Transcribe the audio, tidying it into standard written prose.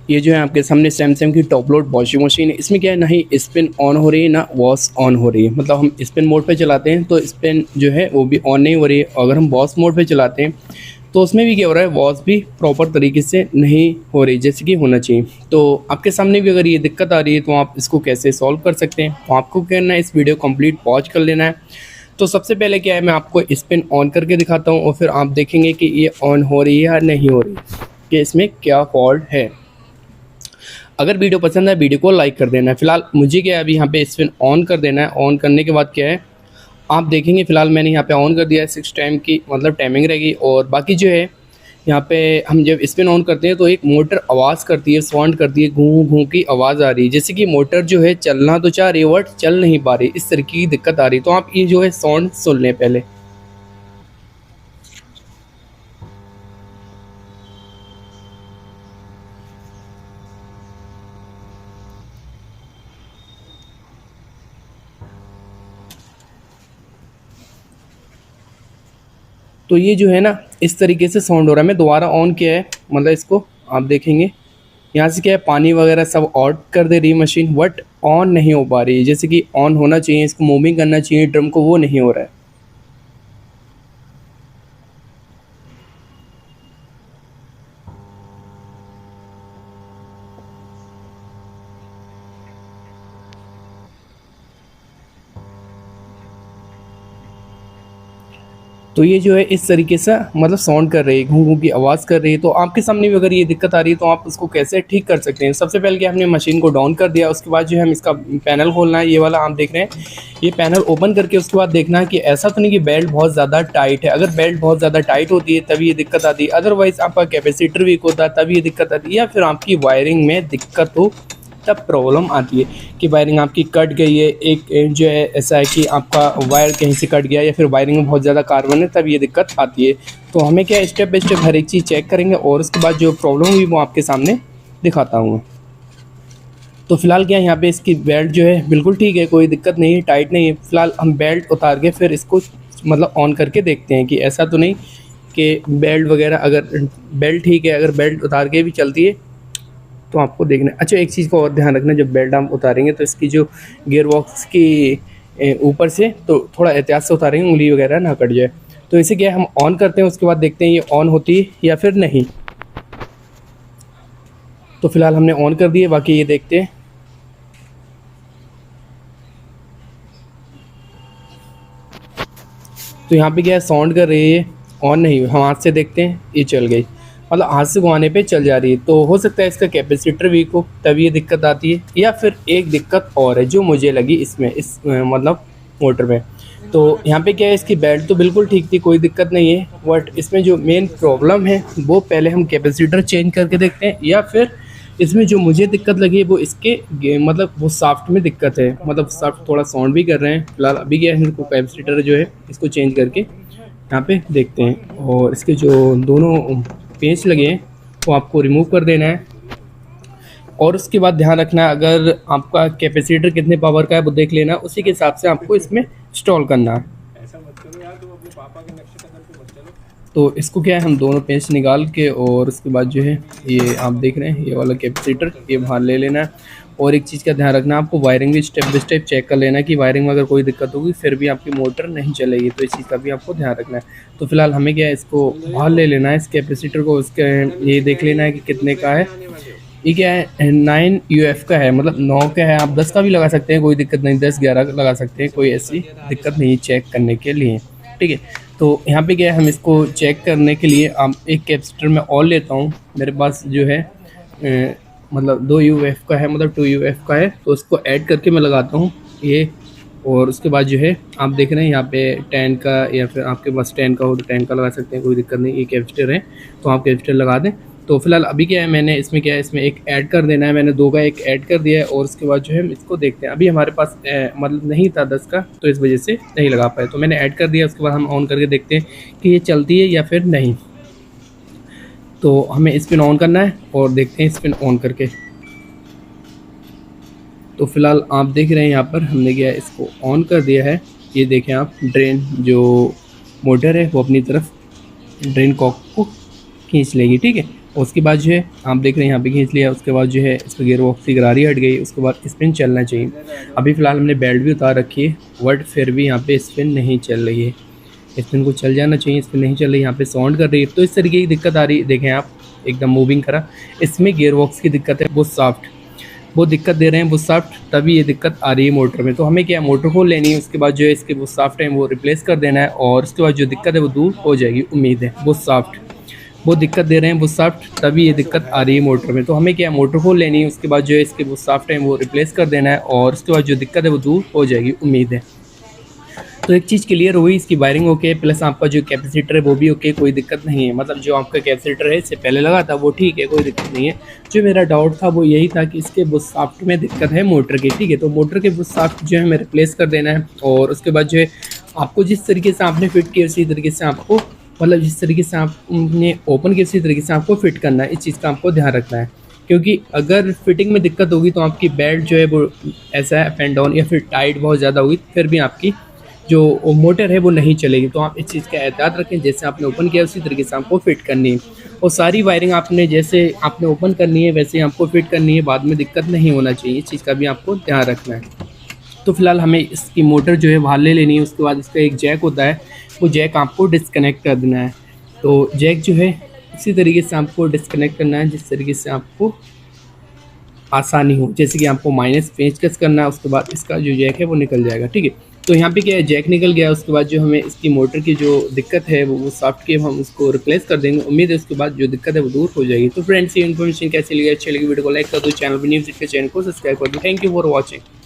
ये जो है आपके सामने सैमसंग की टॉप लोड वॉशिंग मशीन है। इसमें क्या है, ना ही स्पिन ऑन हो रही है ना वॉश ऑन हो रही है। मतलब हम स्पिन मोड पे चलाते हैं तो स्पिन जो है वो भी ऑन नहीं हो रही है, और अगर हम वॉश मोड पे चलाते हैं तो उसमें भी क्या हो रहा है, वॉश भी प्रॉपर तरीके से नहीं हो रही जैसे कि होना चाहिए। तो आपके सामने भी अगर ये दिक्कत आ रही है तो आप इसको कैसे सॉल्व कर सकते हैं, तो आपको क्या करना है, इस वीडियो कंप्लीट वॉच कर लेना है। तो सबसे पहले क्या है, मैं आपको स्पिन ऑन करके दिखाता हूँ और फिर आप देखेंगे कि ये ऑन हो रही है या नहीं हो रही, कि इसमें क्या फॉल्ट है। अगर वीडियो पसंद है वीडियो को लाइक कर देना है। फिलहाल मुझे क्या है, अभी यहाँ पे स्पिन ऑन कर देना है। ऑन करने के बाद क्या है, आप देखेंगे फिलहाल मैंने यहाँ पे ऑन कर दिया है। 6 टाइम की मतलब टाइमिंग रहेगी। और बाकी जो है यहाँ पे हम जब स्पिन ऑन करते हैं तो एक मोटर आवाज़ करती है, साउंड करती है, घूं घूं की आवाज़ आ रही है, जैसे कि मोटर जो है चलना तो चाह रही है बट चल नहीं पा रही, इस तरीके की दिक्कत आ रही है। तो आप ये जो है साउंड सुन लें पहले। तो ये जो है ना इस तरीके से साउंड हो रहा है। मैं दोबारा ऑन किया है, मतलब इसको आप देखेंगे यहाँ से क्या है, पानी वगैरह सब आउट कर दे रही है मशीन, बट ऑन नहीं हो पा रही है जैसे कि ऑन होना चाहिए। इसको मूविंग करना चाहिए ड्रम को, वो नहीं हो रहा है। तो ये जो है इस तरीके से मतलब साउंड कर रही है, घूं घूं की आवाज़ कर रही है। तो आपके सामने भी अगर ये दिक्कत आ रही है तो आप उसको कैसे ठीक कर सकते हैं। सबसे पहले कि हमने मशीन को डाउन कर दिया, उसके बाद जो है हम इसका पैनल खोलना है। ये वाला आप देख रहे हैं, ये पैनल ओपन करके उसके बाद देखना है कि ऐसा तो नहीं कि बेल्ट बहुत ज़्यादा टाइट है। अगर बेल्ट बहुत ज़्यादा टाइट होती है तभी ये दिक्कत आती है, अदरवाइज़ आपका कैपेसिटर वीक होता है तभी ये दिक्कत आती है, या फिर आपकी वायरिंग में दिक्कत हो तब प्रॉब्लम आती है कि वायरिंग आपकी कट गई है। एक जो है ऐसा है कि आपका वायर कहीं से कट गया या फिर वायरिंग में बहुत ज़्यादा कार्बन है, तब ये दिक्कत आती है। तो हमें क्या स्टेप बाय स्टेप हर एक चीज़ चेक करेंगे और उसके बाद जो प्रॉब्लम हुई वो आपके सामने दिखाता हूँ। तो फिलहाल क्या है, यहाँ पे इसकी बेल्ट जो है बिल्कुल ठीक है, कोई दिक्कत नहीं है, टाइट नहीं है। फिलहाल हम बेल्ट उतार के फिर इसको मतलब ऑन करके देखते हैं कि ऐसा तो नहीं कि बेल्ट वगैरह, अगर बेल्ट ठीक है, अगर बेल्ट उतार के भी चलती है तो आपको देखना है। अच्छा, एक चीज़ का और ध्यान रखना, जब बेल्ट हम उतारेंगे तो इसकी जो गियर बॉक्स की ऊपर से तो थोड़ा एहतियात से उतारेंगे, उंगली वगैरह ना कट जाए। तो इसे क्या है, हम ऑन करते हैं, उसके बाद देखते हैं ये ऑन होती है या फिर नहीं। तो फिलहाल हमने ऑन कर दिए, बाकी ये देखते हैं। तो यहाँ पे क्या है, साउंड कर रही है, ऑन नहीं हुई। हम हाथ से देखते हैं, ये चल गई, मतलब हाथ से घुमाने पे चल जा रही है। तो हो सकता है इसका कैपेसिटर वीक हो तभी ये दिक्कत आती है, या फिर एक दिक्कत और है जो मुझे लगी इसमें, इस मतलब मोटर में। तो यहाँ पे क्या है, इसकी बेल्ट तो बिल्कुल ठीक थी, कोई दिक्कत नहीं है, बट इसमें जो मेन प्रॉब्लम है वो पहले हम कैपेसिटर चेंज करके देखते हैं, या फिर इसमें जो मुझे दिक्कत लगी है वो इसके मतलब वो साफ्ट में दिक्कत है। मतलब साफ्ट थोड़ा साउंड भी कर रहे हैं। फिलहाल अभी क्या है, इनको कैपेसिटर जो है इसको चेंज करके यहाँ पे देखते हैं, और इसके जो दोनों पेंच लगे हैं वो आपको रिमूव कर देना है। और उसके बाद ध्यान रखना है, अगर आपका कैपेसिटर कितने पावर का है वो देख लेना, उसी के हिसाब से आपको इसमें इंस्टॉल करना है। ऐसा मत करो यार, तुम अपने पापा के नक्शे कदम पे मत चलो। तो इसको क्या है, हम दोनों पेंच निकाल के और उसके बाद जो है ये आप देख रहे हैं ये वाला कैपेसिटर ये बाहर ले लेना है। और एक चीज़ का ध्यान रखना है, आपको वायरिंग भी स्टेप बाय स्टेप चेक कर लेना है कि वायरिंग में अगर कोई दिक्कत होगी फिर भी आपकी मोटर नहीं चलेगी, तो इस चीज़ का भी आपको ध्यान रखना है। तो फिलहाल हमें क्या है, इसको बाहर ले लेना है, इस कैपेसिटर को, उसके ये देख लेना है कि कितने का है। ये क्या है, 9 UF का है, मतलब 9 का है। आप 10 का भी लगा सकते हैं, कोई दिक्कत नहीं, 10-11 लगा सकते हैं, कोई ऐसी दिक्कत नहीं चेक करने के लिए, ठीक है। तो यहाँ पे क्या है, हम इसको चेक करने के लिए आप एक कैपेसिटर में और लेता हूँ। मेरे पास जो है मतलब 2 UF का है, मतलब 2 UF का है, तो उसको ऐड करके मैं लगाता हूँ ये। और उसके बाद जो है आप देख रहे हैं यहाँ पे 10 का, या फिर आपके पास 10 का हो तो 10 का लगा सकते हैं, कोई दिक्कत नहीं। ये कैपेसिटर है तो आप कैपेसिटर लगा दें। तो फिलहाल अभी क्या है, मैंने इसमें क्या है, इसमें एक ऐड कर देना है। मैंने 2 का एक ऐड कर दिया है, और उसके बाद जो है हम इसको देखते हैं। अभी हमारे पास मतलब नहीं था 10 का, तो इस वजह से नहीं लगा पाए, तो मैंने ऐड कर दिया। उसके बाद हम ऑन करके देखते हैं कि ये चलती है या फिर नहीं। तो हमें स्पिन ऑन करना है और देखते हैं स्पिन ऑन करके। तो फिलहाल आप देख रहे हैं यहाँ पर हमने क्या है, इसको ऑन कर दिया है। ये देखें आप, ड्रेन जो मोटर है वो अपनी तरफ ड्रेन कॉक को खींच लेगी, ठीक है। उसके बाद जो है आप देख रहे हैं यहाँ पे खींच लिया, उसके बाद जो है इसका गियर बॉक्स की गरारी हट गई, उसके बाद स्पिन चलना चाहिए। अभी फ़िलहाल हमने बेल्ट भी उतार रखी है, बट फिर भी यहाँ पे स्पिन नहीं चल रही है। स्पिन को चल जाना चाहिए, स्पिन नहीं चल रही, यहाँ पे साउंड कर रही है। तो इस तरीके की दिक्कत आ रही है, देखें आप एकदम मूविंग करा। इसमें गियर बॉक्स की दिक्कत है, वो सॉफ्ट, वो दिक्कत दे रहे हैं वो सॉफ्ट, तभी ये दिक्कत आ रही है मोटर में। तो हमें क्या है, मोटर खोल लेनी है, उसके बाद जो है इसके वो सॉफ्ट है वो रिप्लेस कर देना है, और उसके बाद जो दिक्कत है वो दूर हो जाएगी, उम्मीद है। वो सॉफ्ट, वो दिक्कत दे रहे हैं वो सॉफ्ट, तभी ये दिक्कत आ रही है मोटर में। तो हमें क्या है, मोटर खोल लेनी है, उसके बाद जो है इसके वो सॉफ्ट है वो रिप्लेस कर देना है, और उसके बाद जो दिक्कत है वो दूर हो जाएगी, उम्मीद है। तो एक चीज़ क्लियर हुई, इसकी वायरिंग ओके, प्लस आपका जो कैपेसिटर है वो भी ओके, कोई दिक्कत नहीं है। मतलब जो आपका कैपेसिटर है इससे पहले लगा था वो ठीक है, कोई दिक्कत नहीं है। जो मेरा डाउट था वो यही था कि इसके बुश शाफ्ट में दिक्कत है मोटर की, ठीक है। तो मोटर के बुश शाफ्ट जो है हमें रिप्लेस कर देना है, और उसके बाद जो है आपको जिस तरीके से आपने फिट किया उसी तरीके से आपको, मतलब जिस तरीके से आपने ओपन किया उसी तरीके से आपको फिट करना है। इस चीज़ का आपको ध्यान रखना है, क्योंकि अगर फिटिंग में दिक्कत होगी तो आपकी बेल्ट जो है वो ऐसा अप एंड डाउन या फिर टाइट बहुत ज़्यादा होगी, फिर भी आपकी जो मोटर है वो नहीं चलेगी। तो आप इस चीज़ का एहतियात रखें, जैसे आपने ओपन किया उसी तरीके से आपको फिट करनी है, और सारी वायरिंग आपने जैसे आपने ओपन करनी है वैसे ही आपको फिट करनी है, बाद में दिक्कत नहीं होना चाहिए। इस चीज़ का भी आपको ध्यान रखना है। तो फिलहाल हमें इसकी मोटर जो है बाहर ले लेनी है, उसके बाद इसका एक जैक होता है, वो जैक आपको डिस्कनेक्ट कर देना है। तो जैक जो है इसी तरीके से आपको डिस्कनेक्ट करना है जिस तरीके से आपको आसानी हो। जैसे कि आपको माइनस पेंचकस करना है, उसके बाद इसका जो जैक है वो निकल जाएगा, ठीक है। तो यहाँ पे क्या है, जैक निकल गया, उसके बाद जो हमें इसकी मोटर की जो दिक्कत है वो सॉफ्ट की हम उसको रिप्लेस कर देंगे। उम्मीद है उसके बाद जो दिक्कत है वो दूर हो जाएगी। तो फ्रेंड्स, ये इन्फॉर्मेशन कैसी लगी, अच्छी लगी वीडियो को लाइक कर दो, चैनल पर न्यू चैनल को सब्सक्राइब कर दो। Thank you for watching.